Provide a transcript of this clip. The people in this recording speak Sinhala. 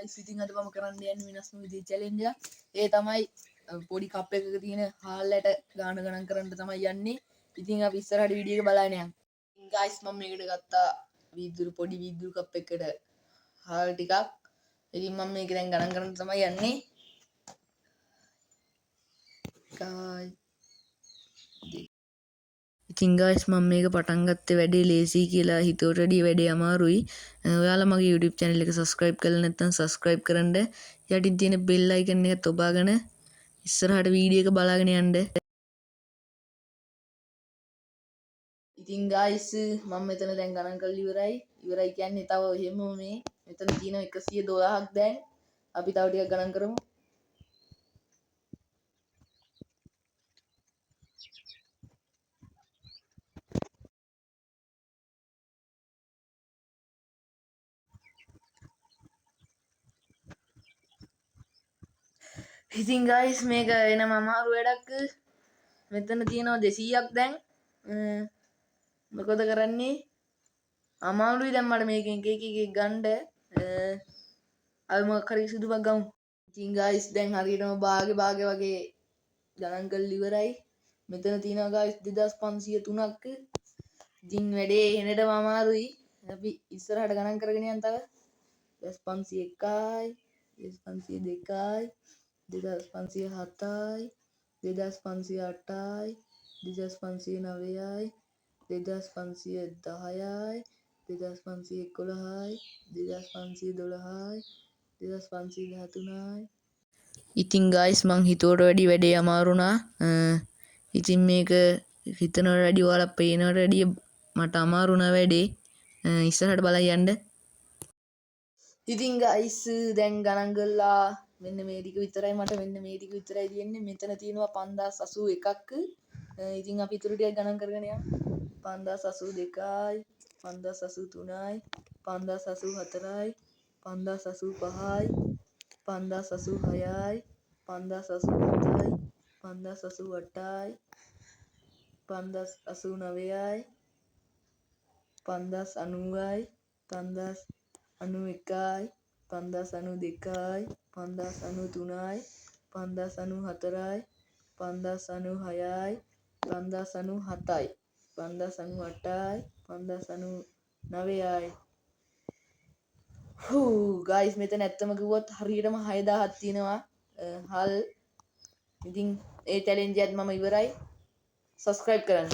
guys ඉතින් අද මම කරන්න යන්නේ වෙනස්ම විදිහේ challenge එක. ඒ තමයි පොඩි කප් එකක තියෙන හාල්ලට ගණන් කරන්න තමයි යන්නේ. ඉතින් අපි ඉස්සරහට වීඩියෝ එක බලන්න යමු. guys මම මේකට ගත්තා පොඩි වීදුරු කප් එකකට හාල් ටිකක්. ඉතින් මම මේක දැන් ගණන් කරන්න තමයි යන්නේ. ඉතින් guys මම මේක පටන් ගත්තේ වැඩේ ලේසි කියලා හිතුවට වැඩිය වැඩේ අමාරුයි. ඔයාලා මගේ YouTube channel එක subscribe කරලා නැත්නම් subscribe කරන්න. යටින් තියෙන bell icon එක ඔබාගෙන ඉස්සරහට වීඩියෝ එක බලාගෙන යන්න. ඉතින් guys මම මෙතන දැන් ගණන් කරලා ඉවරයි. ඉවරයි කියන්නේ තව එහෙම මේ මෙතන තියෙන 112ක් දැන් අපි තව ටිකක් ගණන් කරමු. ඉතින් guys මේක එනම අමාරු වැඩක්. මෙතන තියෙනවා 200ක් දැන්. මොකද කරන්නේ? අමාරුයි දැන් මට මේකෙන් එක ගන්න. අපි මොකක් හරි සුදුවක් ගමු. ඉතින් guys දැන් හරියටම භාගේ වගේ ගණන් කරලා ඉවරයි. මෙතන තියෙනවා guys 2503ක්. ඉතින් වැඩේ එනටම අමාරුයි. අපි ඉස්සරහට ගණන් කරගෙන යන්න තව 2501යි 2502යි 2507යි 2508යි 2509යි 2510යි 2511යි 2512යි 2513යි. ඉතින් guys මං හිතුවට වැඩි වැඩේ අමාරු වුණා. ඉතින් මේක හිතනවට වැඩිය ඔයාලා පේනවට වැඩිය මට අමාරු වුණා වැඩේ. ඉස්සරහට බලන්න යන්න. ඉතින් guys දැන් ගණන් කරලා මෙන්න මේ ටික විතරයි මට මෙන්න මේ ටික විතරයි තියෙන්නේ. මෙතන තියෙනවා 5081ක්. ඉතින් අපි ඊටු ටික ගණන් කරගෙන යමු. 5082යි 5083යි 5084යි 5085යි 5086යි 5087යි 5088යි 5089යි 5090යි 5091යි 5092යි 5093යි 5094යි 5096යි 5097යි 5098යි 5099යි. guys මෙතන ඇත්තම කිව්වොත් හරියටම 6000ක් තියෙනවා හල්. ඉතින් ඒ challenge එකත් මම ඉවරයි. subscribe කරන්න.